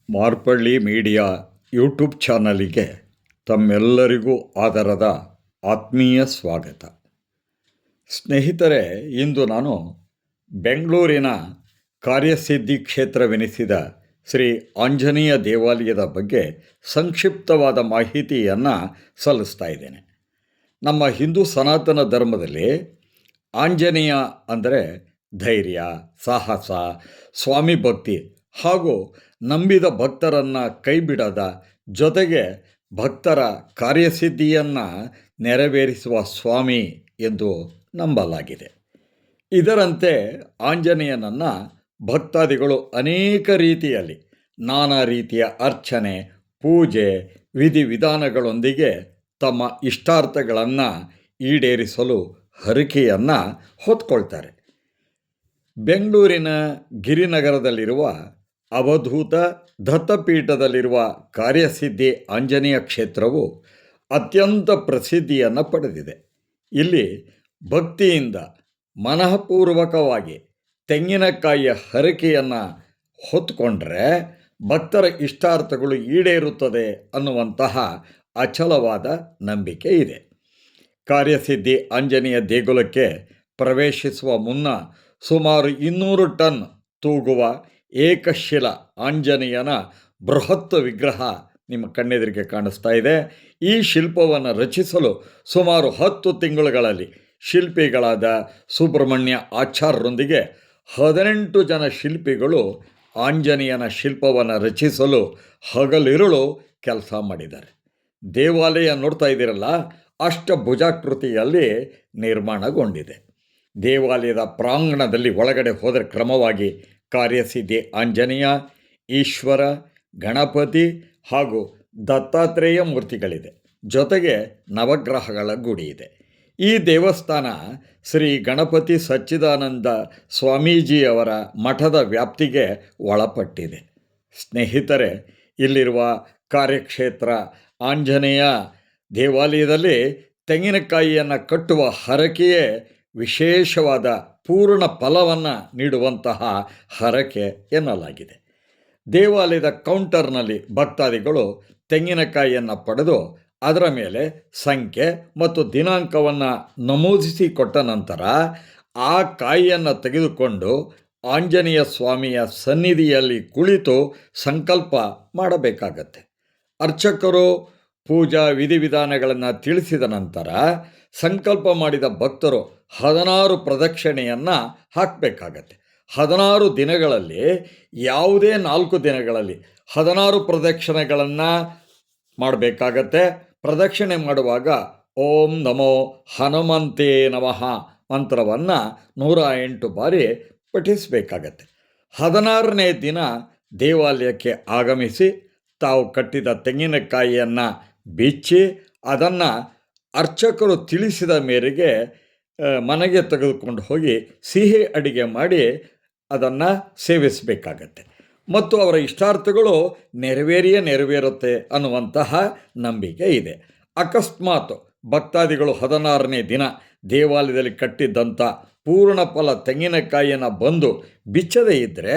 Marpalli media YouTube ಚಾನಲಿಗೆ ತಮ್ಮೆಲ್ಲರಿಗೂ ಆದರದ ಆತ್ಮೀಯ ಸ್ವಾಗತ. ಸ್ನೇಹಿತರೆ, ಇಂದು ನಾನು ಬೆಂಗಳೂರಿನ ಕಾರ್ಯಸಿದ್ಧಿ ಕ್ಷೇತ್ರವೆನಿಸಿದ ಶ್ರೀ ಆಂಜನೇಯ ದೇವಾಲಯದ ಬಗ್ಗೆ ಸಂಕ್ಷಿಪ್ತವಾದ ಮಾಹಿತಿಯನ್ನು ಸಲ್ಲಿಸ್ತಾ ಇದ್ದೇನೆ. ನಮ್ಮ ಹಿಂದೂ ಸನಾತನ ಧರ್ಮದಲ್ಲಿ ಆಂಜನೇಯ ಅಂದರೆ ಧೈರ್ಯ, ಸಾಹಸ, ಸ್ವಾಮಿ ಭಕ್ತಿ ಹಾಗೂ ನಂಬಿದ ಭಕ್ತರನ್ನು ಕೈಬಿಡದ ಜೊತೆಗೆ ಭಕ್ತರ ಕಾರ್ಯಸಿದ್ಧಿಯನ್ನು ನೆರವೇರಿಸುವ ಸ್ವಾಮಿ ಎಂದು ನಂಬಲಾಗಿದೆ. ಇದರಂತೆ ಆಂಜನೇಯನನ್ನು ಭಕ್ತಾದಿಗಳು ಅನೇಕ ರೀತಿಯಲ್ಲಿ ನಾನಾ ರೀತಿಯ ಅರ್ಚನೆ, ಪೂಜೆ, ವಿಧಿವಿಧಾನಗಳೊಂದಿಗೆ ತಮ್ಮ ಇಷ್ಟಾರ್ಥಗಳನ್ನು ಈಡೇರಿಸಲು ಹರಕೆಯನ್ನು ಹೊತ್ಕೊಳ್ತಾರೆ. ಬೆಂಗಳೂರಿನ ಗಿರಿನಗರದಲ್ಲಿರುವ ಅವಧೂತ ದತ್ತಪೀಠದಲ್ಲಿರುವ ಕಾರ್ಯಸಿದ್ಧಿ ಆಂಜನೇಯ ಕ್ಷೇತ್ರವು ಅತ್ಯಂತ ಪ್ರಸಿದ್ಧಿಯನ್ನು ಪಡೆದಿದೆ. ಇಲ್ಲಿ ಭಕ್ತಿಯಿಂದ ಮನಃಪೂರ್ವಕವಾಗಿ ತೆಂಗಿನಕಾಯಿಯ ಹರಕೆಯನ್ನು ಹೊತ್ತುಕೊಂಡ್ರೆ ಭಕ್ತರ ಇಷ್ಟಾರ್ಥಗಳು ಈಡೇರುತ್ತದೆ ಅನ್ನುವಂತಹ ಅಚಲವಾದ ನಂಬಿಕೆ ಇದೆ. ಕಾರ್ಯಸಿದ್ಧಿ ಆಂಜನೇಯ ದೇಗುಲಕ್ಕೆ ಪ್ರವೇಶಿಸುವ ಮುನ್ನ ಸುಮಾರು 200 ಟನ್ ತೂಗುವ ಏಕಶಿಲ ಆಂಜನೇಯನ ಬೃಹತ್ ವಿಗ್ರಹ ನಿಮ್ಮ ಕಣ್ಣೆದುರಿಗೆ ಕಾಣಿಸ್ತಾ ಇದೆ. ಈ ಶಿಲ್ಪವನ್ನು ರಚಿಸಲು ಸುಮಾರು 10 ತಿಂಗಳುಗಳಲ್ಲಿ ಶಿಲ್ಪಿಗಳಾದ ಸುಬ್ರಹ್ಮಣ್ಯ ಆಚಾರ್ಯರೊಂದಿಗೆ 18 ಜನ ಶಿಲ್ಪಿಗಳು ಆಂಜನೇಯನ ಶಿಲ್ಪವನ್ನು ರಚಿಸಲು ಹಗಲಿರುಳು ಕೆಲಸ ಮಾಡಿದ್ದಾರೆ. ದೇವಾಲಯ ನೋಡ್ತಾ ಇದ್ದೀರಲ್ಲ, ಅಷ್ಟಭುಜಾಕೃತಿಯಲ್ಲಿ ನಿರ್ಮಾಣಗೊಂಡಿದೆ. ದೇವಾಲಯದ ಪ್ರಾಂಗಣದಲ್ಲಿ ಒಳಗಡೆ ಹೋದರೆ ಕ್ರಮವಾಗಿ ಕಾರ್ಯಸಿದ್ಧಿ ಆಂಜನೇಯ, ಈಶ್ವರ, ಗಣಪತಿ ಹಾಗೂ ದತ್ತಾತ್ರೇಯ ಮೂರ್ತಿಗಳಿದೆ. ಜೊತೆಗೆ ನವಗ್ರಹಗಳ ಗುಡಿ ಇದೆ. ಈ ದೇವಸ್ಥಾನ ಶ್ರೀ ಗಣಪತಿ ಸಚ್ಚಿದಾನಂದ ಸ್ವಾಮೀಜಿಯವರ ಮಠದ ವ್ಯಾಪ್ತಿಗೆ ಒಳಪಟ್ಟಿದೆ. ಸ್ನೇಹಿತರೆ, ಇಲ್ಲಿರುವ ಕಾರ್ಯಕ್ಷೇತ್ರ ಆಂಜನೇಯ ದೇವಾಲಯದಲ್ಲಿ ತೆಂಗಿನಕಾಯಿಯನ್ನು ಕಟ್ಟುವ ಹರಕೆಯೇ ವಿಶೇಷವಾದ ಪೂರ್ಣ ಫಲವನ್ನು ನೀಡುವಂತಹ ಹರಕೆ ಎನ್ನಲಾಗಿದೆ. ದೇವಾಲಯದ ಕೌಂಟರ್ನಲ್ಲಿ ಭಕ್ತಾದಿಗಳು ತೆಂಗಿನಕಾಯಿಯನ್ನು ಪಡೆದು ಅದರ ಮೇಲೆ ಸಂಖ್ಯೆ ಮತ್ತು ದಿನಾಂಕವನ್ನು ನಮೂದಿಸಿಕೊಟ್ಟ ನಂತರ ಆ ಕಾಯಿಯನ್ನು ತೆಗೆದುಕೊಂಡು ಆಂಜನೇಯ ಸ್ವಾಮಿಯ ಸನ್ನಿಧಿಯಲ್ಲಿ ಕುಳಿತು ಸಂಕಲ್ಪ ಮಾಡಬೇಕಾಗತ್ತೆ. ಅರ್ಚಕರು ಪೂಜಾ ವಿಧಿವಿಧಾನಗಳನ್ನು ತಿಳಿಸಿದ ನಂತರ ಸಂಕಲ್ಪ ಮಾಡಿದ ಭಕ್ತರು 16 ಪ್ರದಕ್ಷಿಣೆಯನ್ನು ಹಾಕಬೇಕಾಗತ್ತೆ. 16 ದಿನಗಳಲ್ಲಿ ಯಾವುದೇ 4 ದಿನಗಳಲ್ಲಿ 16 ಪ್ರದಕ್ಷಿಣೆಗಳನ್ನು ಮಾಡಬೇಕಾಗತ್ತೆ. ಪ್ರದಕ್ಷಿಣೆ ಮಾಡುವಾಗ ಓಂ ನಮೋ ಹನುಮಂತೇ ನಮಃ ಮಂತ್ರವನ್ನು 108 ಬಾರಿ ಪಠಿಸಬೇಕಾಗತ್ತೆ. 16ನೇ ದಿನ ದೇವಾಲಯಕ್ಕೆ ಆಗಮಿಸಿ ತಾವು ಕಟ್ಟಿದ ತೆಂಗಿನಕಾಯಿಯನ್ನು ಬಿಚ್ಚಿ ಅದನ್ನು ಅರ್ಚಕರು ತಿಳಿಸಿದ ಮೇರೆಗೆ ಮನೆಗೆ ತೆಗೆದುಕೊಂಡು ಹೋಗಿ ಸಿಹಿ ಅಡಿಗೆ ಮಾಡಿ ಅದನ್ನು ಸೇವಿಸಬೇಕಾಗತ್ತೆ. ಮತ್ತು ಅವರ ಇಷ್ಟಾರ್ಥಗಳು ನೆರವೇರುತ್ತೆ ಅನ್ನುವಂತಹ ನಂಬಿಕೆ ಇದೆ. ಅಕಸ್ಮಾತ್ ಭಕ್ತಾದಿಗಳು 16ನೇ ದಿನ ದೇವಾಲಯದಲ್ಲಿ ಕಟ್ಟಿದ್ದಂಥ ಪೂರ್ಣ ಫಲ ತೆಂಗಿನಕಾಯಿಯನ್ನು ಬಂದು ಬಿಚ್ಚದೇ ಇದ್ದರೆ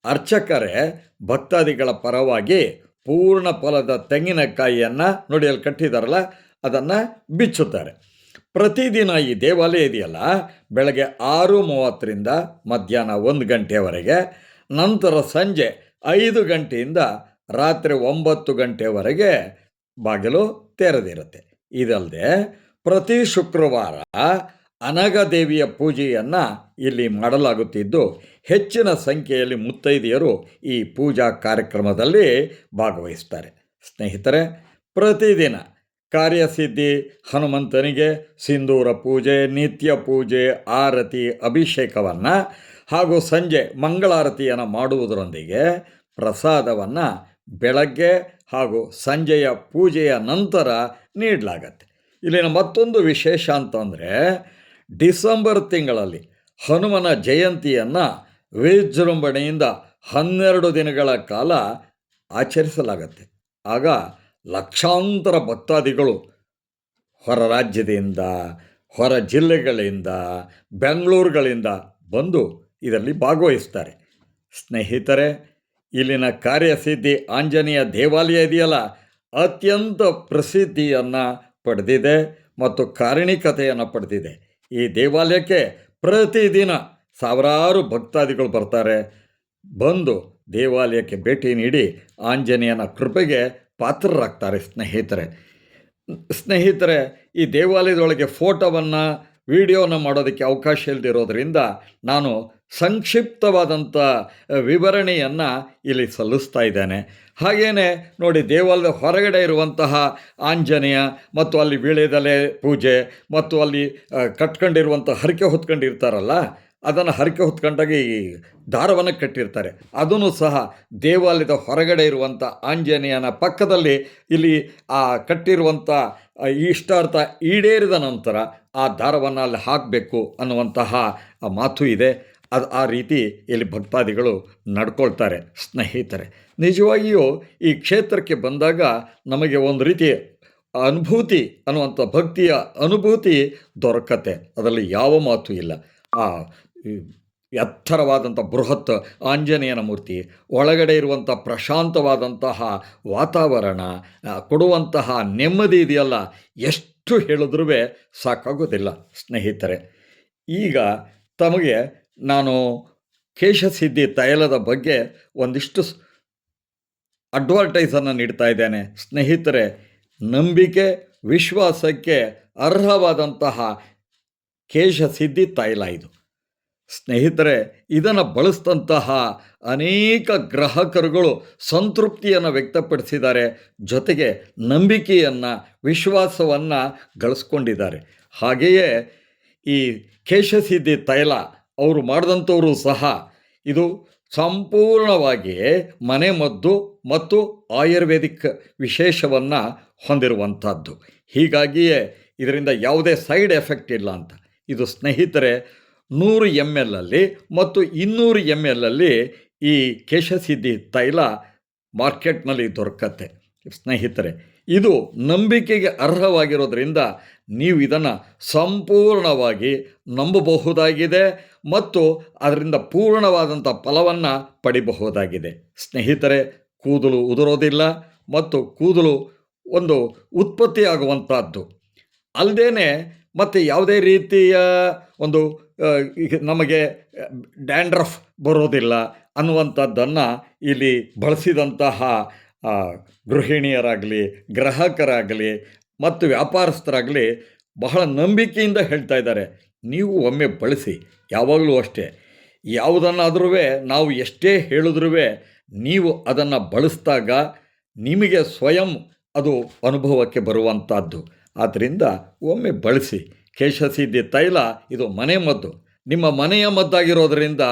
ಅರ್ಚಕರೇ ಭಕ್ತಾದಿಗಳ ಪರವಾಗಿ ಪೂರ್ಣ ಫಲದ ತೆಂಗಿನಕಾಯಿಯನ್ನು ನೋಡಿ ಅಲ್ಲಿ ಕಟ್ಟಿದಾರಲ್ಲ ಅದನ್ನು ಬಿಚ್ಚುತ್ತಾರೆ. ಪ್ರತಿದಿನ ಈ ದೇವಾಲಯ ಇದೆಯಲ್ಲ, ಬೆಳಗ್ಗೆ 6:30ರಿಂದ ಮಧ್ಯಾಹ್ನ 1 ಗಂಟೆಯವರೆಗೆ, ನಂತರ ಸಂಜೆ 5 ಗಂಟೆಯಿಂದ ರಾತ್ರಿ 9 ಗಂಟೆವರೆಗೆ ಬಾಗಿಲು ತೆರೆದಿರುತ್ತೆ. ಇದಲ್ಲದೆ ಪ್ರತಿ ಶುಕ್ರವಾರ ಅನಘದೇವಿಯ ಪೂಜೆಯನ್ನು ಇಲ್ಲಿ ಮಾಡಲಾಗುತ್ತಿದ್ದು ಹೆಚ್ಚಿನ ಸಂಖ್ಯೆಯಲ್ಲಿ ಮುತ್ತೈದೆಯರು ಈ ಪೂಜಾ ಕಾರ್ಯಕ್ರಮದಲ್ಲಿ ಭಾಗವಹಿಸ್ತಾರೆ. ಸ್ನೇಹಿತರೆ, ಪ್ರತಿದಿನ ಕಾರ್ಯಸಿದ್ಧಿ ಹನುಮಂತನಿಗೆ ಸಿಂಧೂರ ಪೂಜೆ, ನಿತ್ಯ ಪೂಜೆ, ಆರತಿ, ಅಭಿಷೇಕವನ್ನು ಹಾಗೂ ಸಂಜೆ ಮಂಗಳಾರತಿಯನ್ನು ಮಾಡುವುದರೊಂದಿಗೆ ಪ್ರಸಾದವನ್ನು ಬೆಳಗ್ಗೆ ಹಾಗೂ ಸಂಜೆಯ ಪೂಜೆಯ ನಂತರ ನೀಡಲಾಗತ್ತೆ. ಇಲ್ಲಿನ ಮತ್ತೊಂದು ವಿಶೇಷ ಅಂತಂದರೆ ಡಿಸೆಂಬರ್ ತಿಂಗಳಲ್ಲಿ ಹನುಮನ ಜಯಂತಿಯನ್ನು ವಿಜೃಂಭಣೆಯಿಂದ 12 ದಿನಗಳ ಕಾಲ ಆಚರಿಸಲಾಗತ್ತೆ. ಆಗ ಲಕ್ಷಾಂತರ ಭಕ್ತಾದಿಗಳು ಹೊರ ರಾಜ್ಯದಿಂದ, ಹೊರ ಜಿಲ್ಲೆಗಳಿಂದ, ಬೆಂಗಳೂರುಗಳಿಂದ ಬಂದು ಇದರಲ್ಲಿ ಭಾಗವಹಿಸ್ತಾರೆ. ಸ್ನೇಹಿತರೆ, ಇಲ್ಲಿನ ಕಾರ್ಯಸಿದ್ಧಿ ಆಂಜನೇಯ ದೇವಾಲಯ ಇದೆಯಲ್ಲ, ಅತ್ಯಂತ ಪ್ರಸಿದ್ಧಿಯನ್ನು ಪಡೆದಿದೆ ಮತ್ತು ಕಾರಣಿಕತೆಯನ್ನು ಪಡೆದಿದೆ. ಈ ದೇವಾಲಯಕ್ಕೆ ಪ್ರತಿದಿನ ಸಾವಿರಾರು ಭಕ್ತಾದಿಗಳು ಬರ್ತಾರೆ. ಬಂದು ದೇವಾಲಯಕ್ಕೆ ಭೇಟಿ ನೀಡಿ ಆಂಜನೇಯನ ಕೃಪೆಗೆ ಪಾತ್ರರಾಗ್ತಾರೆ. ಸ್ನೇಹಿತರೆ, ಈ ದೇವಾಲಯದೊಳಗೆ ಫೋಟೋವನ್ನು ವಿಡಿಯೋನ ಮಾಡೋದಕ್ಕೆ ಅವಕಾಶ ಇಲ್ಲದಿರೋದ್ರಿಂದ ನಾನು ಸಂಕ್ಷಿಪ್ತವಾದಂಥ ವಿವರಣೆಯನ್ನು ಇಲ್ಲಿ ಸಲ್ಲಿಸ್ತಾ ಇದ್ದೇನೆ. ಹಾಗೆಯೇ ನೋಡಿ, ದೇವಾಲಯದ ಹೊರಗಡೆ ಇರುವಂತಹ ಆಂಜನೇಯ ಮತ್ತು ಅಲ್ಲಿ ವೀಳ್ಯದೆಲೆ ಪೂಜೆ ಮತ್ತು ಅಲ್ಲಿ ಕಟ್ಕೊಂಡಿರುವಂಥ ಹರಕೆ ಹೊತ್ಕೊಂಡಿರ್ತಾರಲ್ಲ, ಅದನ್ನು ಹರಕೆ ಹೊತ್ಕೊಂಡಾಗ ಈ ದಾರವನ್ನು ಕಟ್ಟಿರ್ತಾರೆ. ಅದನ್ನು ಸಹ ದೇವಾಲಯದ ಹೊರಗಡೆ ಇರುವಂಥ ಆಂಜನೇಯನ ಪಕ್ಕದಲ್ಲಿ ಇಲ್ಲಿ ಆ ಕಟ್ಟಿರುವಂಥ ಇಷ್ಟಾರ್ಥ ಈಡೇರಿದ ನಂತರ ಆ ದಾರವನ್ನು ಅಲ್ಲಿ ಹಾಕಬೇಕು ಅನ್ನುವಂತಹ ಮಾತು ಇದೆ. ಅದು ಆ ರೀತಿ ಇಲ್ಲಿ ಭಕ್ತಾದಿಗಳು ನಡ್ಕೊಳ್ತಾರೆ. ಸ್ನೇಹಿತರೆ, ನಿಜವಾಗಿಯೂ ಈ ಕ್ಷೇತ್ರಕ್ಕೆ ಬಂದಾಗ ನಮಗೆ ಒಂದು ರೀತಿ ಅನುಭೂತಿ ಅನ್ನುವಂಥ ಭಕ್ತಿಯ ಅನುಭೂತಿ ದೊರಕತ್ತೆ. ಅದರಲ್ಲಿ ಯಾವ ಮಾತು ಇಲ್ಲ. ಆ ಎತ್ತರವಾದಂಥ ಬೃಹತ್ ಆಂಜನೇಯನ ಮೂರ್ತಿ ಒಳಗಡೆ ಇರುವಂಥ ಪ್ರಶಾಂತವಾದಂತಹ ವಾತಾವರಣ ಕೊಡುವಂತಹ ನೆಮ್ಮದಿ ಇದೆಯಲ್ಲ, ಎಷ್ಟು ಹೇಳಿದ್ರೂ ಸಾಕಾಗೋದಿಲ್ಲ. ಸ್ನೇಹಿತರೆ, ಈಗ ತಮಗೆ ನಾನು ಕೇಶಸಿದ್ಧಿ ತೈಲದ ಬಗ್ಗೆ ಒಂದಿಷ್ಟು ಅಡ್ವರ್ಟೈಸನ್ನು ನೀಡ್ತಾ ಇದ್ದೇನೆ. ಸ್ನೇಹಿತರೆ, ನಂಬಿಕೆ ವಿಶ್ವಾಸಕ್ಕೆ ಅರ್ಹವಾದಂತಹ ಕೇಶಸಿದ್ಧಿ ತೈಲ ಇದು. ಸ್ನೇಹಿತರೆ, ಇದನ್ನು ಬಳಸಿದಂತಹ ಅನೇಕ ಗ್ರಾಹಕರುಗಳು ಸಂತೃಪ್ತಿಯನ್ನು ವ್ಯಕ್ತಪಡಿಸಿದ್ದಾರೆ. ಜೊತೆಗೆ ನಂಬಿಕೆಯನ್ನು ವಿಶ್ವಾಸವನ್ನು ಗಳಿಸ್ಕೊಂಡಿದ್ದಾರೆ. ಹಾಗೆಯೇ ಈ ಕೇಶಸಿದ್ಧಿ ತೈಲ ಅವರು ಮಾಡಿದಂಥವರು ಸಹ ಇದು ಸಂಪೂರ್ಣವಾಗಿ ಮನೆಮದ್ದು ಮತ್ತು ಆಯುರ್ವೇದಿಕ್ ವಿಶೇಷವನ್ನು ಹೊಂದಿರುವಂಥದ್ದು. ಹೀಗಾಗಿಯೇ ಇದರಿಂದ ಯಾವುದೇ ಸೈಡ್ ಎಫೆಕ್ಟ್ ಇಲ್ಲ ಅಂತ. ಇದು ಸ್ನೇಹಿತರೆ 100 ml ಮತ್ತು 200 ml ಈ ಕೇಶಸಿದ್ಧಿ ತೈಲ ಮಾರ್ಕೆಟ್ನಲ್ಲಿ ದೊರಕತ್ತೆ. ಸ್ನೇಹಿತರೆ, ಇದು ನಂಬಿಕೆಗೆ ಅರ್ಹವಾಗಿರೋದ್ರಿಂದ ನೀವು ಇದನ್ನು ಸಂಪೂರ್ಣವಾಗಿ ನಂಬಬಹುದಾಗಿದೆ ಮತ್ತು ಅದರಿಂದ ಪೂರ್ಣವಾದಂಥ ಫಲವನ್ನು ಪಡಿಬಹುದಾಗಿದೆ. ಸ್ನೇಹಿತರೆ, ಕೂದಲು ಉದುರೋದಿಲ್ಲ ಮತ್ತು ಕೂದಲು ಒಂದು ಉತ್ಪತ್ತಿಯಾಗುವಂಥದ್ದು ಅಲ್ಲದೇ ಮತ್ತು ಯಾವುದೇ ರೀತಿಯ ಒಂದು ನಮಗೆ ಡ್ಯಾಂಡ್ರಫ್ ಬರೋದಿಲ್ಲ ಅನ್ನುವಂಥದ್ದನ್ನು ಇಲ್ಲಿ ಬಳಸಿದಂತಹ ಗೃಹಿಣಿಯರಾಗಲಿ, ಗ್ರಾಹಕರಾಗಲಿ ಮತ್ತು ವ್ಯಾಪಾರಸ್ಥರಾಗಲಿ ಬಹಳ ನಂಬಿಕೆಯಿಂದ ಹೇಳ್ತಾ ಇದ್ದಾರೆ. ನೀವು ಒಮ್ಮೆ ಬಳಸಿ. ಯಾವಾಗಲೂ ಅಷ್ಟೇ, ಯಾವುದನ್ನಾದ್ರೂ ನಾವು ಎಷ್ಟೇ ಹೇಳಿದ್ರೂ ನೀವು ಅದನ್ನು ಬಳಸಿದಾಗ ನಿಮಗೆ ಸ್ವಯಂ ಅದು ಅನುಭವಕ್ಕೆ ಬರುವಂಥದ್ದು. ಆದ್ದರಿಂದ ಒಮ್ಮೆ ಬಳಸಿ. ಕೇಶಸಿದ್ಧಿ ತೈಲ ಇದು ಮನೆ ಮದ್ದು, ನಿಮ್ಮ ಮನೆಯ ಮದ್ದಾಗಿರೋದರಿಂದ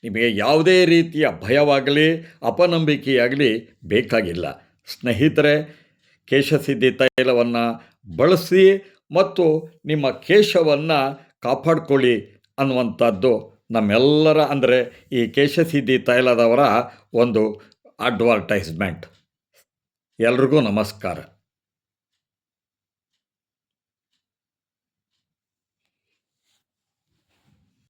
ನಿಮಗೆ ಯಾವುದೇ ರೀತಿಯ ಭಯವಾಗಲಿ ಅಪನಂಬಿಕೆಯಾಗಲಿ ಬೇಕಾಗಿಲ್ಲ. ಸ್ನೇಹಿತರೆ, ಕೇಶಸಿದ್ಧಿ ತೈಲವನ್ನು ಬಳಸಿ ಮತ್ತು ನಿಮ್ಮ ಕೇಶವನ್ನು ಕಾಪಾಡಿಕೊಳ್ಳಿ ಅನ್ನುವಂಥದ್ದು ನಮ್ಮೆಲ್ಲರ, ಅಂದರೆ ಈ ಕೇಶಸಿದ್ಧಿ ತೈಲದವರ ಒಂದು ಅಡ್ವರ್ಟೈಸ್ಮೆಂಟ್. ಎಲ್ರಿಗೂ ನಮಸ್ಕಾರ.